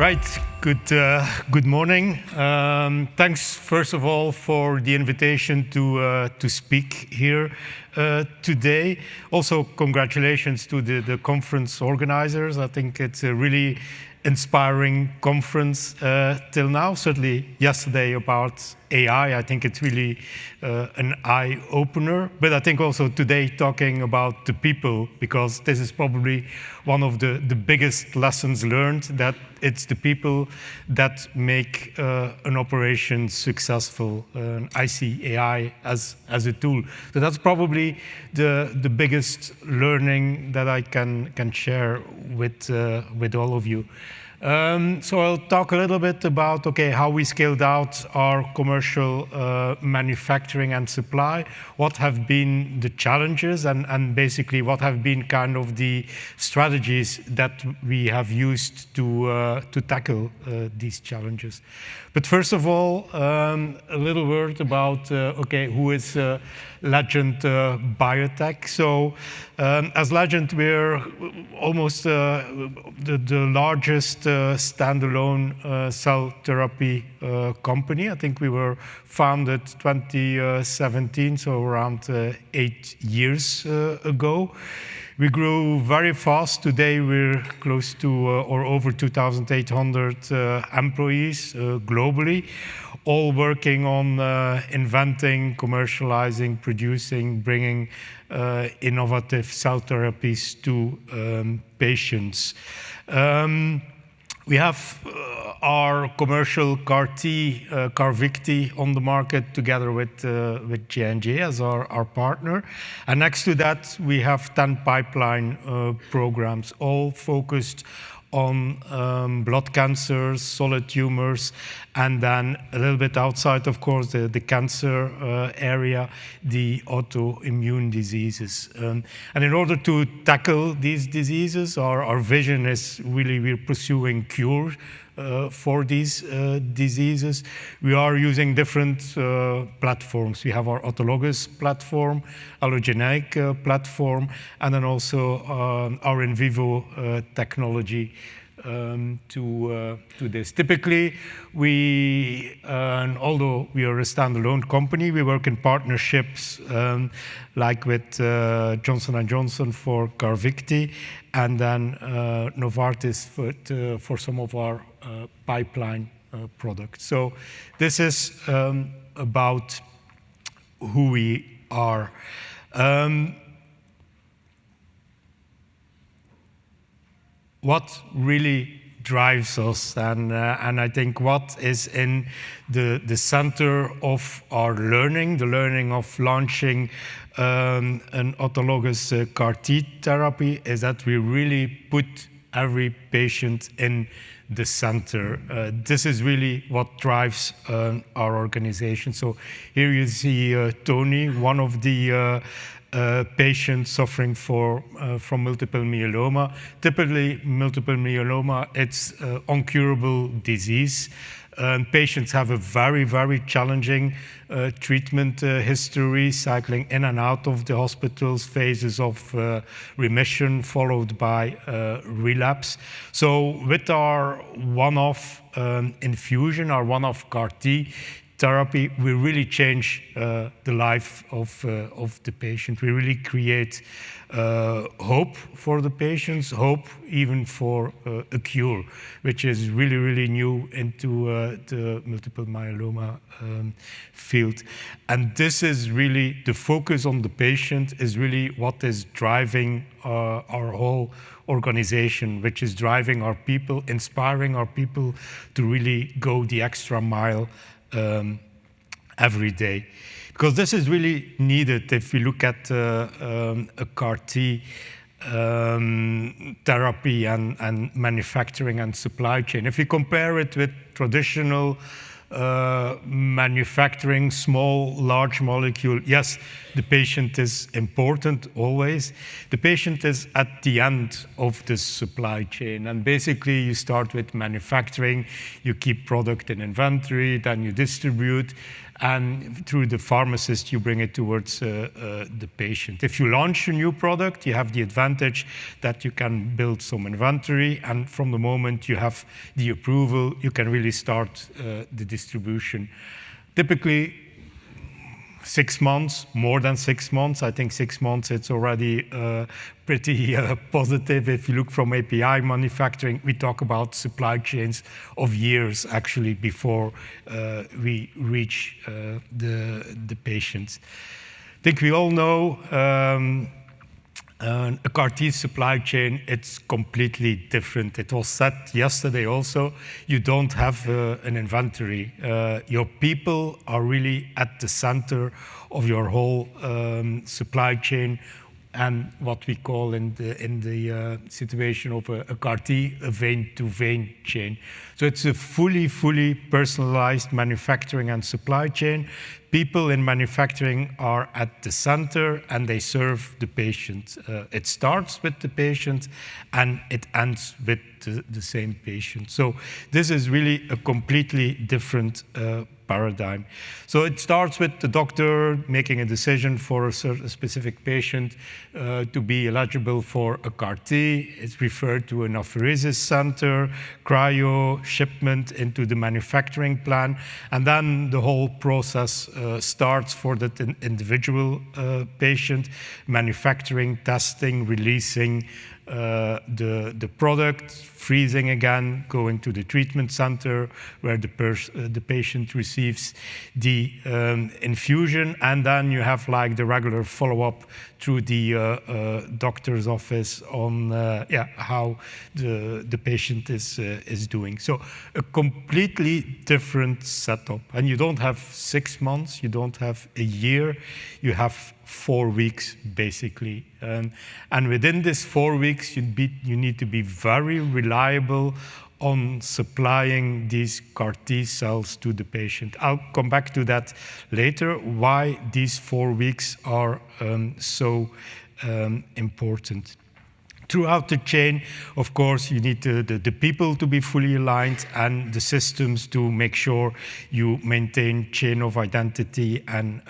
Right. Good morning. Thanks, first of all, for the invitation to speak here today. Also, congratulations to the conference organizers. I think it's a really inspiring conference till now. Certainly yesterday about AI, I think it's really an eye-opener. But I think also today talking about the people, because this is probably one of the biggest lessons learned, that it's the people that make an operation successful. I see AI as a tool. So that's probably the biggest learning that I can share with all of you. So I'll talk a little bit about, how we scaled out our commercial manufacturing and supply, what have been the challenges, and basically what have been kind of the strategies that we have used to tackle these challenges. But first of all, a little word about, who is Legend Biotech. So as Legend, we're almost the largest standalone cell therapy company. I think we were founded 2017, so around 8 years ago. We grew very fast. Today we're close to or over 2,800 employees globally, all working on inventing, commercializing, producing, bringing innovative cell therapies to patients. We have our commercial CAR-T, CARVYKTI, on the market together with J&J as our partner. And next to that, we have 10 pipeline programs, all focused on blood cancers, solid tumors, and then a little bit outside, of course, the cancer area, the autoimmune diseases. And in order to tackle these diseases, our vision is really we're pursuing cure for these diseases. We are using different platforms. We have our autologous platform, allogeneic platform, and then also our in vivo technology to this. Typically, although we are a standalone company, we work in partnerships like with Johnson & Johnson for CARVYKTI, and then Novartis for some of our pipeline products. So this is about who we are. What really drives us, and I think what is in the center of our learning, the learning of launching an autologous CAR-T therapy, is that we really put every patient in the center. This is really what drives our organization. So here you see Tony, one of the patients suffering from multiple myeloma. Typically, multiple myeloma, it's incurable disease. Patients have a very, very challenging treatment history, cycling in and out of the hospitals, phases of remission followed by relapse. So with our one-off infusion, our one-off CAR-T therapy, we really change the life of the patient. We really create hope for the patients, hope even for a cure, which is really, really new into the multiple myeloma field. And this is really, the focus on the patient is really what is driving our whole organization, which is driving our people, inspiring our people to really go the extra mile every day. Because this is really needed if we look at a CAR-T therapy and manufacturing and supply chain. If we compare it with traditional manufacturing, small, large molecule, yes, the patient is important always. The patient is at the end of the supply chain. And basically, you start with manufacturing, you keep product in inventory, then you distribute, and through the pharmacist, you bring it towards the patient. If you launch a new product, you have the advantage that you can build some inventory, and from the moment you have the approval, you can really start the distribution. Typically, 6 months, more than 6 months. I think 6 months, it's already pretty positive. If you look from API manufacturing, we talk about supply chains of years, actually, before we reach the patients. I think we all know a CAR-T supply chain, it's completely different. It was said yesterday also, you don't have an inventory. Your people are really at the center of your whole supply chain, and what we call in the situation of a CAR-T, a vein-to-vein chain. So it's a fully personalized manufacturing and supply chain. People in manufacturing are at the center, and they serve the patient. It starts with the patient, and it ends with the same patient. So this is really a completely different paradigm. So it starts with the doctor making a decision for a specific patient to be eligible for a CAR-T. It's referred to an apheresis center, cryo, shipment into the manufacturing plant, and then the whole process starts for that individual patient, manufacturing, testing, releasing the product, freezing again, going to the treatment center where the patient receives the infusion, and then you have like the regular follow-up through the doctor's office on how the patient is doing. So a completely different setup, and you don't have 6 months, you don't have a year, you have 4 weeks basically, and within this 4 weeks you need to be very reliable on supplying these CAR-T cells to the patient. I'll come back to that later, why these 4 weeks are so important. Throughout the chain, of course, you need the people to be fully aligned and the systems to make sure you maintain chain of identity and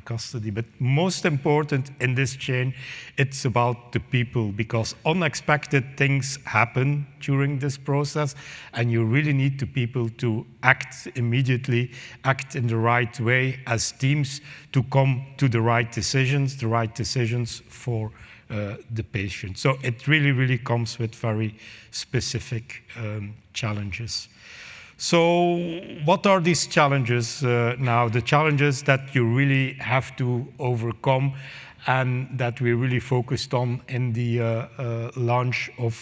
custody. But most important in this chain, it's about the people, because unexpected things happen during this process, and you really need the people to act immediately, act in the right way as teams to come to the right decisions for the patient. So it really comes with very specific challenges. So what are these challenges now? The challenges that you really have to overcome and that we really focused on in the launch of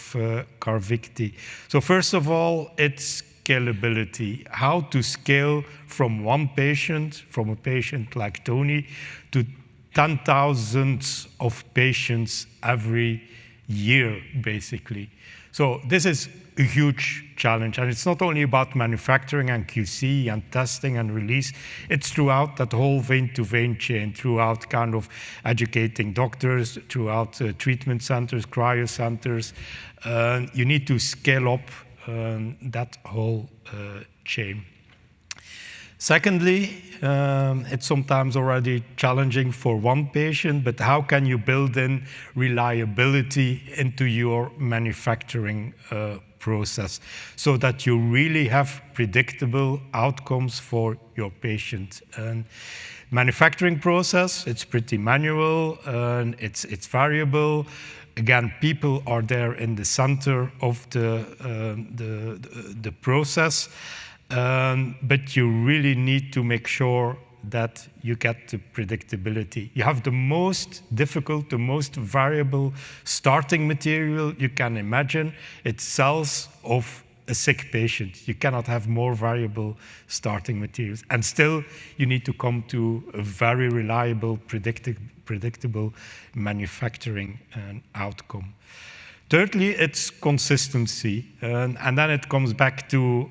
CARVYKTI. So first of all, it's scalability. How to scale from one patient, from a patient like Tony, to 10,000 of patients every year, basically. So this is a huge challenge, and it's not only about manufacturing and QC and testing and release, it's throughout that whole vein-to-vein chain, throughout kind of educating doctors, throughout treatment centers, cryo centers. You need to scale up that whole chain. Secondly, it's sometimes already challenging for one patient, but how can you build in reliability into your manufacturing process so that you really have predictable outcomes for your patient? And manufacturing process, it's pretty manual, and it's variable. Again, people are there in the center of the process. But you really need to make sure that you get the predictability. You have the most difficult, the most variable starting material you can imagine. It's cells of a sick patient. You cannot have more variable starting materials. And still, you need to come to a very reliable, predictable manufacturing outcome. Thirdly, it's consistency, and then it comes back to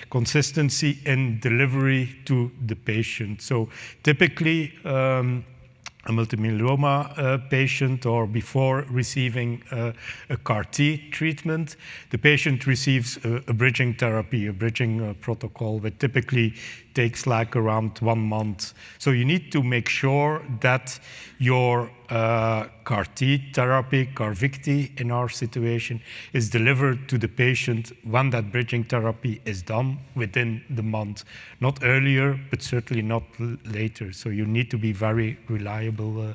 consistency in delivery to the patient. So typically, a multiple myeloma patient, or before receiving a CAR-T treatment, the patient receives a bridging therapy, a bridging protocol with typically takes like around 1 month. So you need to make sure that your CAR-T therapy, CARVYKTI in our situation, is delivered to the patient when that bridging therapy is done within the month. Not earlier, but certainly not later. So you need to be very reliable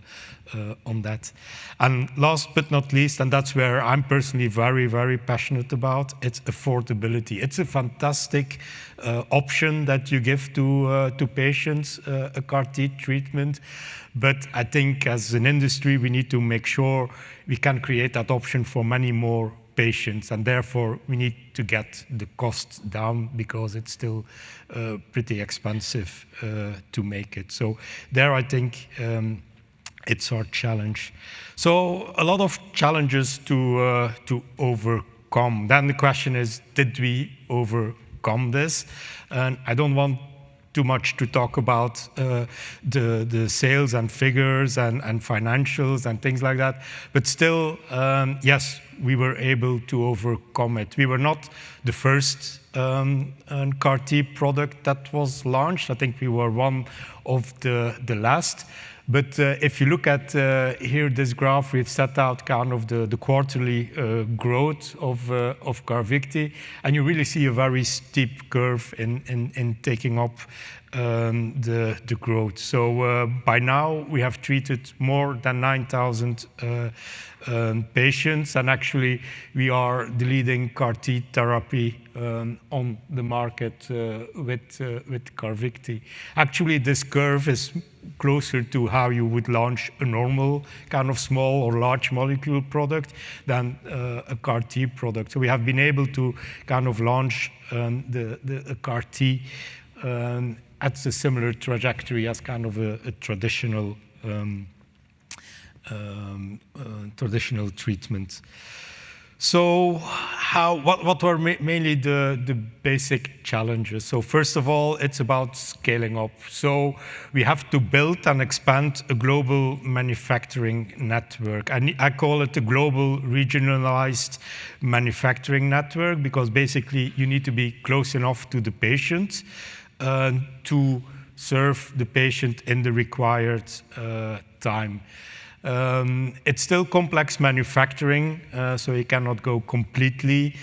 on that. And last but not least, and that's where I'm personally very, very passionate about, it's affordability. It's a fantastic option that you give to patients, a CAR-T treatment. But I think as an industry, we need to make sure we can create that option for many more patients, and therefore we need to get the costs down because it's still pretty expensive to make it. So there I think it's our challenge. So a lot of challenges to overcome. Then the question is, did we overcome this? And I don't want too much to talk about the sales and figures and financials and things like that. But still, yes, we were able to overcome it. We were not the first CAR-T product that was launched. I think we were one of the last. But if you look at here, this graph, we've set out kind of the quarterly growth of CARVYKTI, and you really see a very steep curve in taking up the growth. So by now, we have treated more than 9,000 patients, and actually, we are the leading CAR-T therapy on the market with CARVYKTI. Actually, this curve is closer to how you would launch a normal kind of small or large molecule product than a CAR-T product. So we have been able to kind of launch a CAR-T at a similar trajectory as kind of a traditional traditional treatment. So what were mainly the basic challenges? So first of all, it's about scaling up. So we have to build and expand a global manufacturing network. I call it a global regionalized manufacturing network because basically you need to be close enough to the patient to serve the patient in the required time. It's still complex manufacturing, so you cannot go completely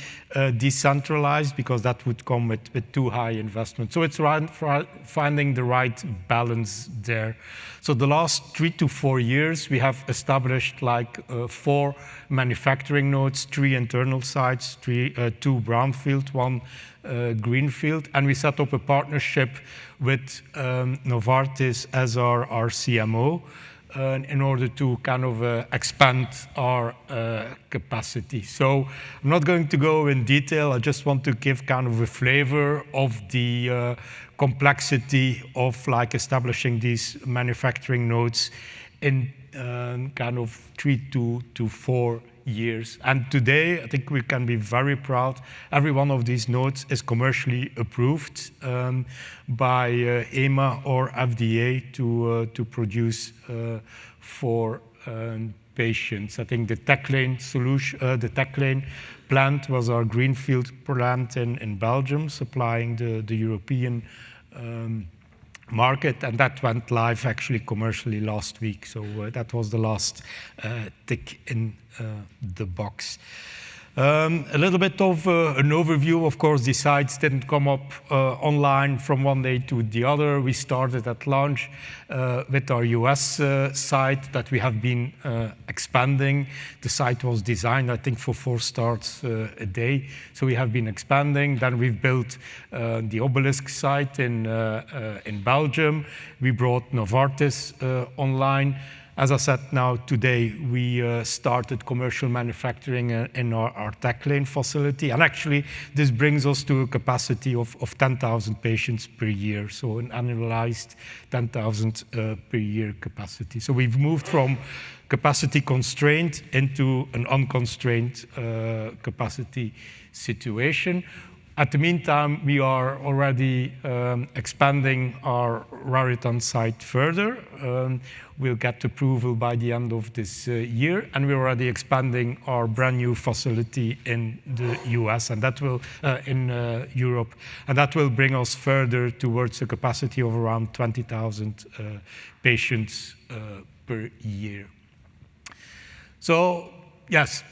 decentralized because that would come with too high investment. So it's finding the right balance there. So the last 3 to 4 years, we have established like 4 manufacturing nodes, 3 internal sites, 2 brownfield, 1 greenfield, and we set up a partnership with Novartis as our CMO. In order to kind of expand our capacity. So I'm not going to go in detail. I just want to give kind of a flavor of the complexity of like establishing these manufacturing nodes in kind of 3 to 4 years. And today, I think we can be very proud. Every one of these nodes is commercially approved by EMA or FDA to produce for patients. I think the Tech Lane solution, the Tech Lane plant was our greenfield plant in Belgium, supplying the European market, and that went live actually commercially last week. So that was the last tick in the box. A little bit of an overview. Of course, the sites didn't come up online from one day to the other. We started at launch with our US site that we have been expanding. The site was designed, I think, for 4 starts a day. So we have been expanding. Then we've built the Obelisk site in Belgium. We brought Novartis online. As I said, now today we started commercial manufacturing in our Tech Lane facility, and actually this brings us to a capacity of 10,000 patients per year, so an annualized 10,000 per year capacity. So we've moved from capacity constraint into an unconstrained capacity situation. At the meantime, we are already expanding our Raritan site further. We'll get approval by the end of this year, and we're already expanding our brand new facility in the US, and that will in Europe, and that will bring us further towards a capacity of around 20,000 patients per year. So yes,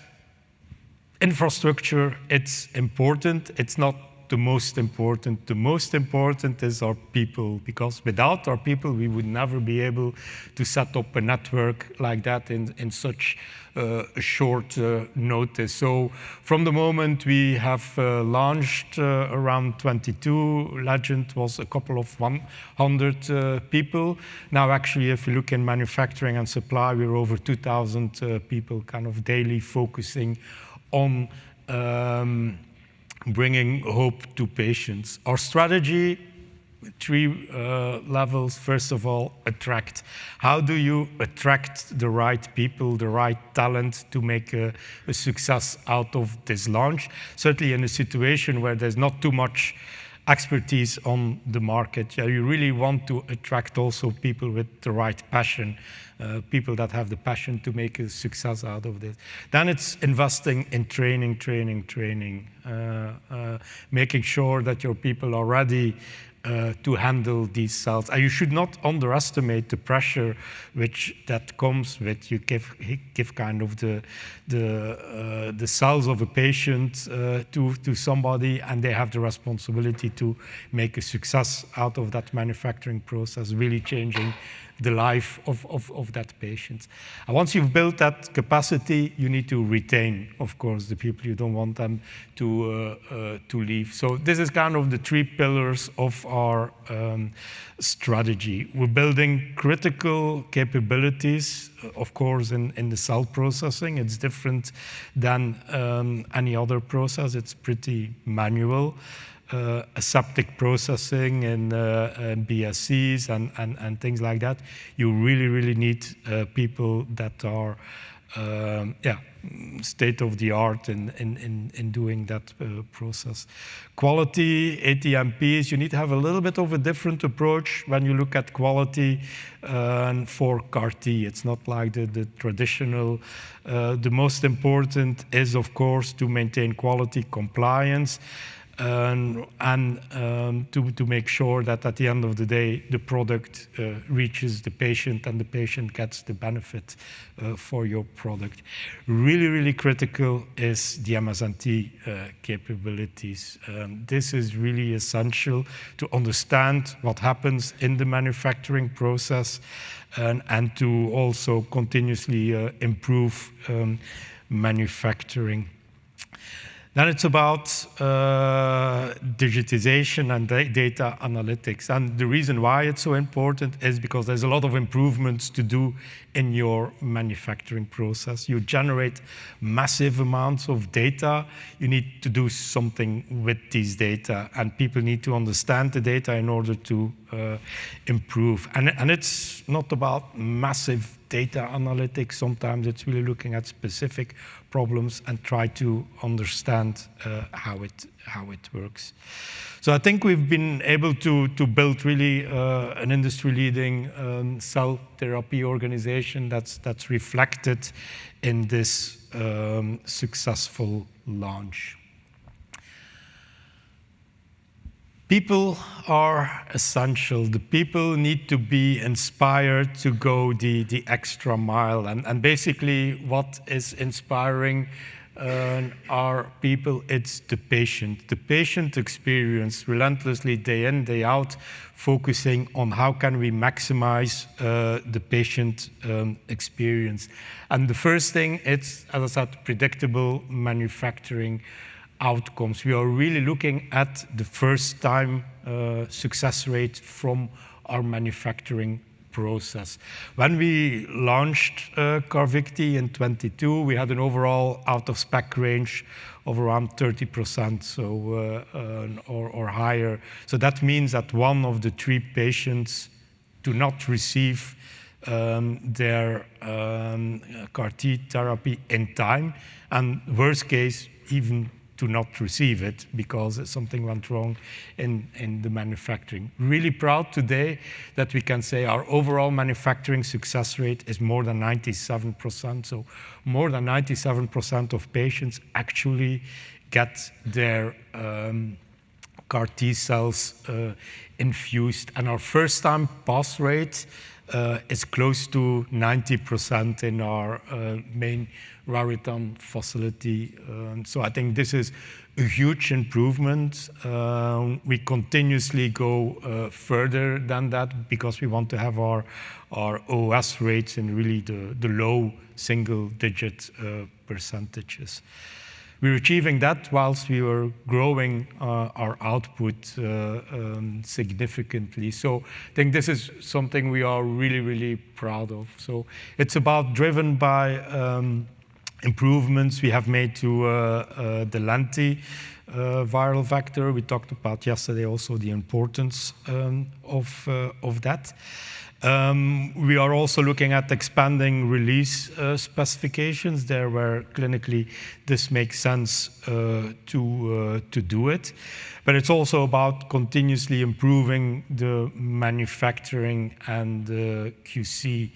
infrastructure, it's important. It's not the most important. The most important is our people, because without our people, we would never be able to set up a network like that in such a short notice. So from the moment we have launched around 22, Legend was a couple of 100 people. Now actually, if you look in manufacturing and supply, we're over 2,000 people kind of daily focusing on bringing hope to patients. Our strategy, 3 levels. First of all, attract. How do you attract the right people, the right talent to make a success out of this launch? Certainly in a situation where there's not too much expertise on the market. You really want to attract also people with the right passion, people that have the passion to make a success out of this. Then it's investing in training, making sure that your people are ready to handle these cells. And you should not underestimate the pressure that comes with you give kind of the cells of a patient to somebody, and they have the responsibility to make a success out of that manufacturing process, really changing the life of that patient. And once you've built that capacity, you need to retain, of course, the people. You don't want them to leave. So this is kind of the 3 pillars of our strategy. We're building critical capabilities, of course, in the cell processing. It's different than any other process. It's pretty manual. Aseptic processing and BSCs and things like that. You really need people that are state of the art in doing that process. Quality, ATMPs, you need to have a little bit of a different approach when you look at quality for CAR-T. It's not like the traditional. The most important is, of course, to maintain quality compliance, and to make sure that at the end of the day, the product reaches the patient and the patient gets the benefit for your product. Really critical is the MSNT capabilities. This is really essential to understand what happens in the manufacturing process and to also continuously improve manufacturing. Then it's about digitization and data analytics. And the reason why it's so important is because there's a lot of improvements to do in your manufacturing process. You generate massive amounts of data. You need to do something with these data, and people need to understand the data in order to improve. And it's not about massive data analytics. Sometimes it's really looking at specific problems and try to understand how it works. So I think we've been able to build really an industry-leading cell therapy organization that's reflected in this successful launch. People are essential. The people need to be inspired to go the extra mile. And basically what is inspiring our people, it's the patient. The patient experience, relentlessly day in, day out, focusing on how can we maximize the patient experience. And the first thing, it's, as I said, predictable manufacturing outcomes. We are really looking at the first time success rate from our manufacturing process. When we launched CARVYKTI in 22, we had an overall out-of-spec range of around 30%, so or higher. So that means that 1 of the 3 patients do not receive their CAR-T therapy in time, and worst case, even to not receive it because something went wrong in the manufacturing. Really proud today that we can say our overall manufacturing success rate is more than 97%. So more than 97% of patients actually get their CAR T cells infused. And our first-time pass rate is close to 90% in our main Raritan facility. So I think this is a huge improvement. We continuously go further than that because we want to have our OS rates in really the low single-digit percentages. We were achieving that whilst we were growing our output significantly. So I think this is something we are really, really proud of. So it's about driven by improvements we have made to the lenti viral vector. We talked about yesterday also the importance of that. We are also looking at expanding release specifications there where clinically this makes sense to do it. But it's also about continuously improving the manufacturing and the QC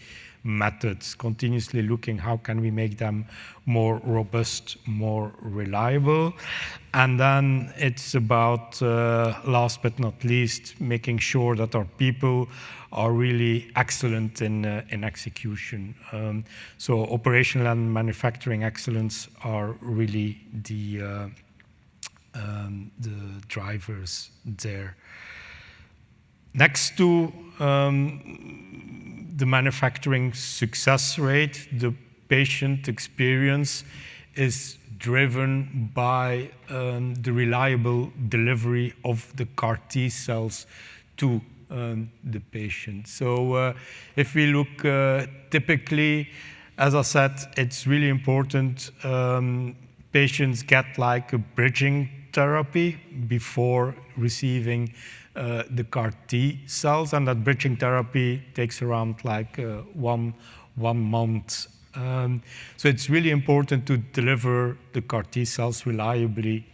methods, continuously looking how can we make them more robust, more reliable. And then it's about, last but not least, making sure that our people are really excellent in execution. So operational and manufacturing excellence are really the drivers there. Next to the manufacturing success rate, the patient experience is driven by the reliable delivery of the CAR T cells to the patient. So if we look typically, as I said, it's really important patients get like a bridging therapy before receiving the CAR T cells, and that bridging therapy takes around like one month. So it's really important to deliver the CAR T cells reliably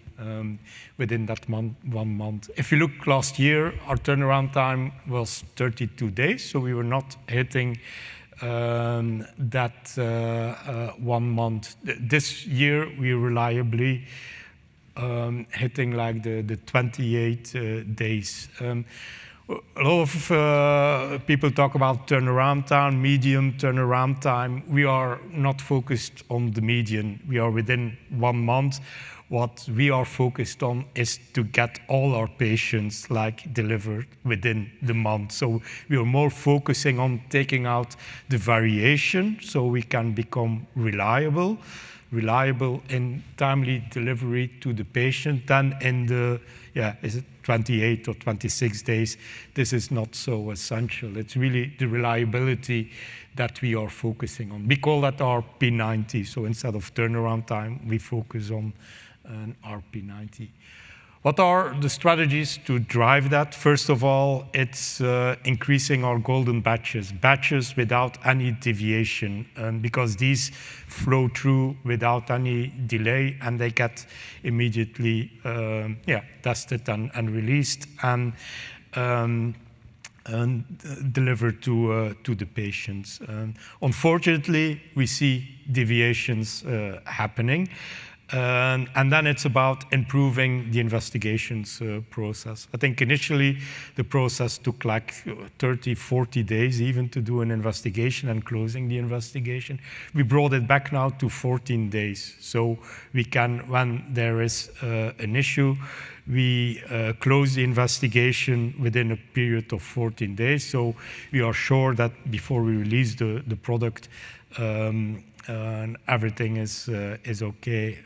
within that 1 month. If you look last year, our turnaround time was 32 days, so we were not hitting that 1 month. This year, we reliably hitting like the 28 days. A lot of people talk about turnaround time, medium turnaround time. We are not focused on the median. We are within 1 month. What we are focused on is to get all our patients like delivered within the month. So we are more focusing on taking out the variation so we can become reliable in timely delivery to the patient. Then in the, is it 28 or 26 days, this is not so essential. It's really the reliability that we are focusing on. We call that our P90. So instead of turnaround time, we focus on an RP90. What are the strategies to drive that? First of all, it's increasing our golden batches without any deviation, because these flow through without any delay and they get immediately tested and released and delivered to the patients. Unfortunately, we see deviations happening. And then it's about improving the investigations process. I think initially the process took like 30, 40 days even to do an investigation and closing the investigation. We brought it back now to 14 days. So we can, when there is an issue, we close the investigation within a period of 14 days. So we are sure that before we release the product, everything is okay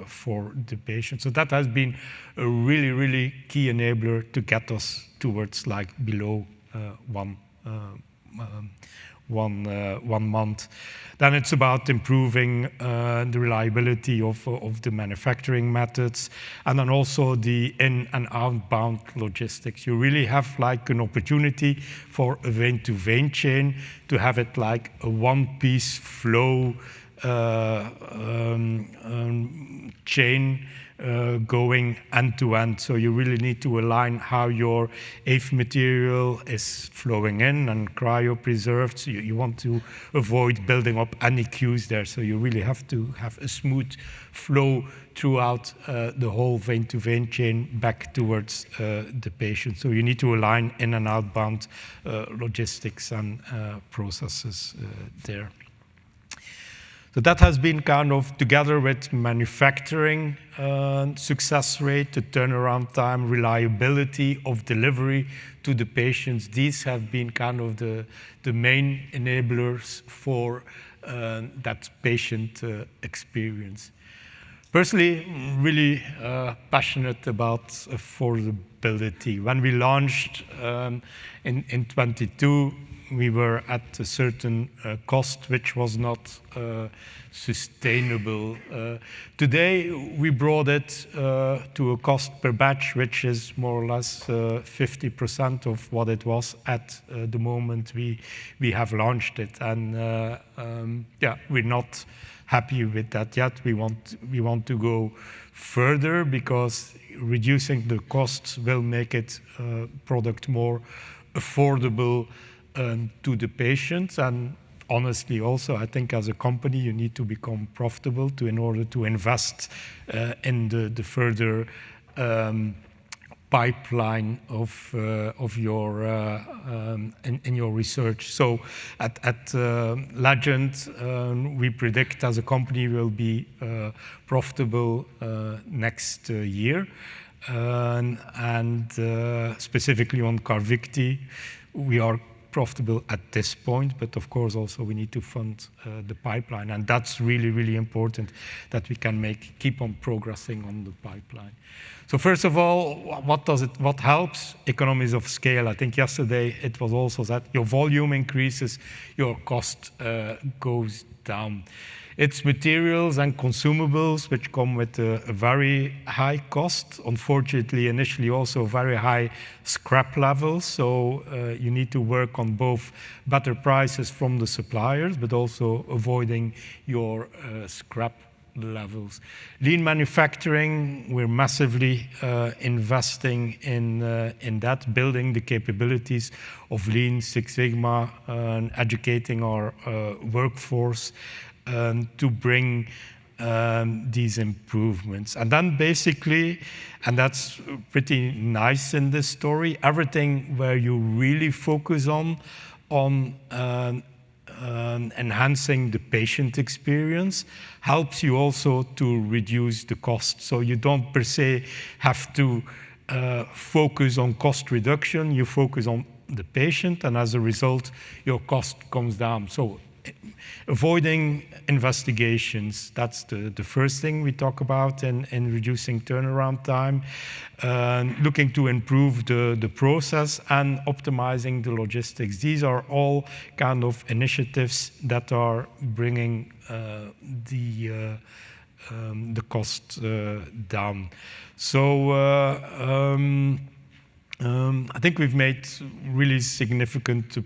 for the patient. So that has been a really, really key enabler to get us towards like below 1 month. Then it's about improving the reliability of the manufacturing methods, and then also the in and outbound logistics. You really have like an opportunity for a vein-to-vein chain to have it like a one-piece flow chain going end to end. So you really need to align how your AIF material is flowing in and cryopreserved. So you want to avoid building up any queues there. So you really have to have a smooth flow throughout the whole vein-to-vein chain back towards the patient. So you need to align in and outbound logistics and processes there. So that has been kind of, together with manufacturing success rate, the turnaround time, reliability of delivery to the patients. These have been kind of the main enablers for that patient experience. Personally, really passionate about affordability. When we launched in 22, we were at a certain cost which was not sustainable. Today, we brought it to a cost per batch which is more or less 50% of what it was at the moment we have launched it. And yeah, we're not happy with that yet. We want to go further because reducing the costs will make it product more affordable to the patients. And honestly, also, I think as a company, you need to become profitable in order to invest in the further pipeline of your in your research. So at Legend, we predict as a company will be profitable next year, and specifically on CARVYKTI, we are profitable at this point, but of course also we need to fund the pipeline, and that's really, really important that we can keep on progressing on the pipeline. So first of all, what helps? Economies of scale. I think yesterday it was also that your volume increases, your cost goes down. It's materials and consumables which come with a very high cost. Unfortunately, initially also very high scrap levels. So you need to work on both better prices from the suppliers, but also avoiding your scrap levels. Lean manufacturing, we're massively investing in that, building the capabilities of Lean, Six Sigma, and educating our workforce to bring these improvements. And then basically, and that's pretty nice in this story, everything where you really focus on enhancing the patient experience helps you also to reduce the cost. So you don't per se have to focus on cost reduction, you focus on the patient, and as a result, your cost comes down. So avoiding investigations, that's the first thing we talk about in reducing turnaround time. Looking to improve the process and optimizing the logistics. These are all kind of initiatives that are bringing the cost down. So I think we've made really significant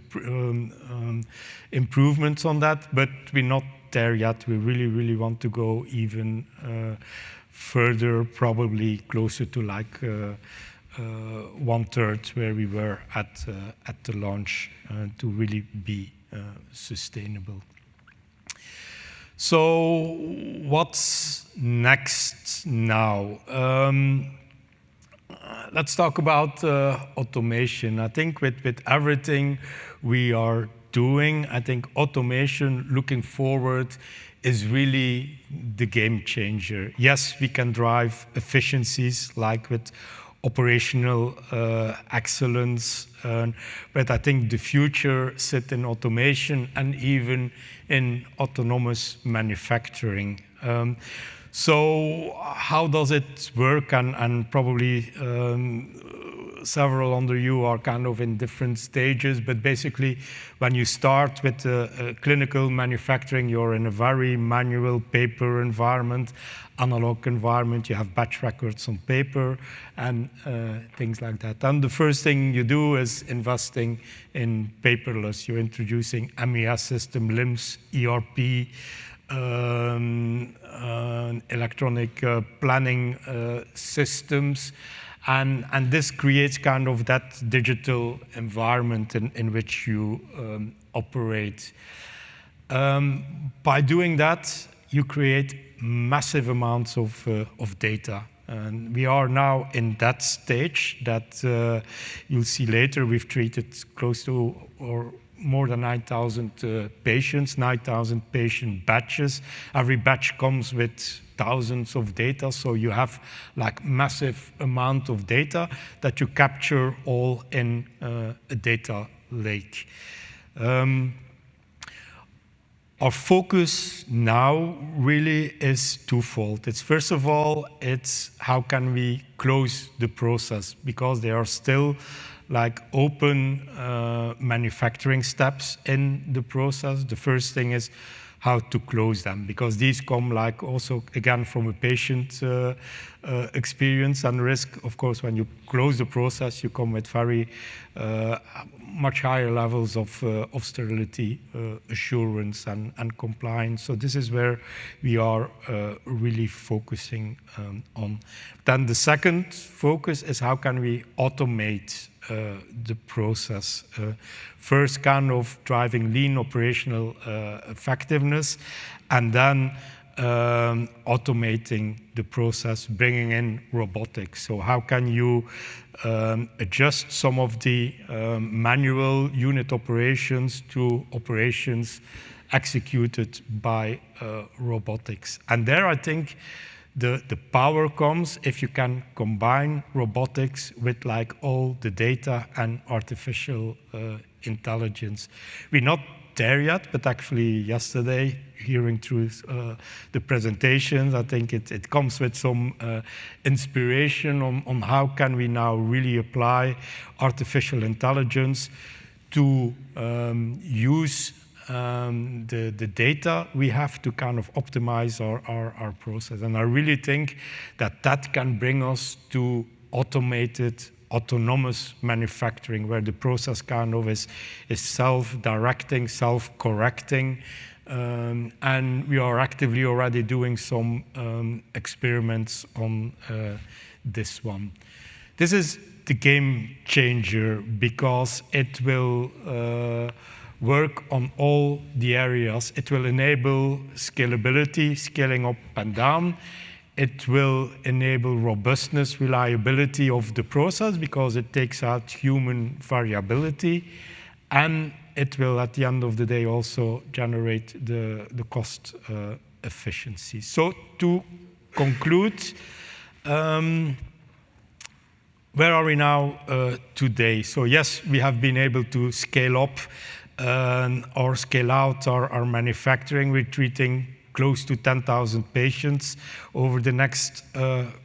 improvements on that, but we're not there yet. We really, really want to go even further, probably closer to like 1/3 where we were at the launch to really be sustainable. So what's next now? Let's talk about automation. I think with everything we are doing, I think automation looking forward is really the game changer. Yes, we can drive efficiencies like with operational excellence, but I think the future sits in automation and even in autonomous manufacturing. So how does it work? And probably several under you are kind of in different stages, but basically when you start with clinical manufacturing, you're in a very manual paper environment, analog environment, you have batch records on paper and things like that. And the first thing you do is investing in paperless. You're introducing MES system, LIMS, ERP, electronic planning systems, and this creates kind of that digital environment in which you operate. By doing that, you create massive amounts of data. And we are now in that stage that you'll see later. We've treated close to or more than 9,000 patients, 9,000 patient batches. Every batch comes with thousands of data, so you have like massive amount of data that you capture all in a data lake. Our focus now really is twofold. It's first of all, it's how can we close the process, because there are still like open manufacturing steps in the process. The first thing is how to close them, because these come like also again from a patient experience and risk. Of course, when you close the process, you come with very much higher levels of sterility assurance and compliance. So this is where we are really focusing on. Then the second focus is how can we automate the process. First, kind of driving lean operational effectiveness, and then automating the process, bringing in robotics. So how can you adjust some of the manual unit operations to operations executed by robotics? And there, I think, the power comes if you can combine robotics with like all the data and artificial intelligence. We're not there yet, but actually yesterday, hearing through the presentations, I think it comes with some inspiration on how can we now really apply artificial intelligence to use the data we have to kind of optimize our process. And I really think that that can bring us to automated, autonomous manufacturing, where the process kind of is self-directing, self-correcting, and we are actively already doing some experiments on this one. This is the game changer because it will work on all the areas. It will enable scalability, scaling up and down. It will enable robustness, reliability of the process because it takes out human variability. And it will, at the end of the day, also generate the cost efficiency. So to conclude, where are we now today? So yes, we have been able to scale up or scale out our manufacturing. We're treating close to 10,000 patients over the next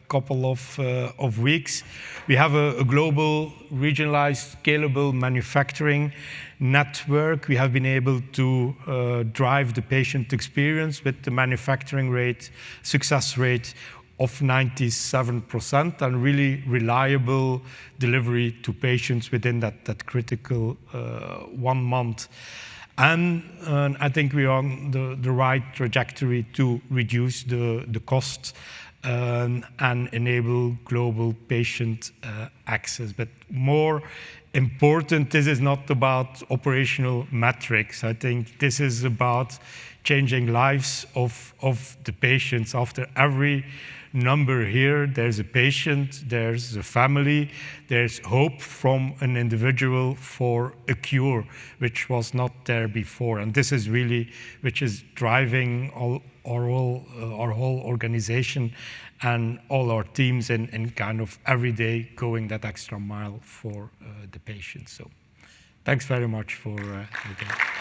couple of weeks. We have a global, regionalized, scalable manufacturing network. We have been able to drive the patient experience with the manufacturing rate, success rate of 97%, and really reliable delivery to patients within that critical 1 month. And I think we are on the right trajectory to reduce the costs and enable global patient access. But more important, this is not about operational metrics. I think this is about changing lives of the patients. After every number here, there's a patient, there's a family, there's hope from an individual for a cure, which was not there before. And this is really, which is driving our whole organization and all our teams in kind of every day going that extra mile for the patient. So thanks very much for the day.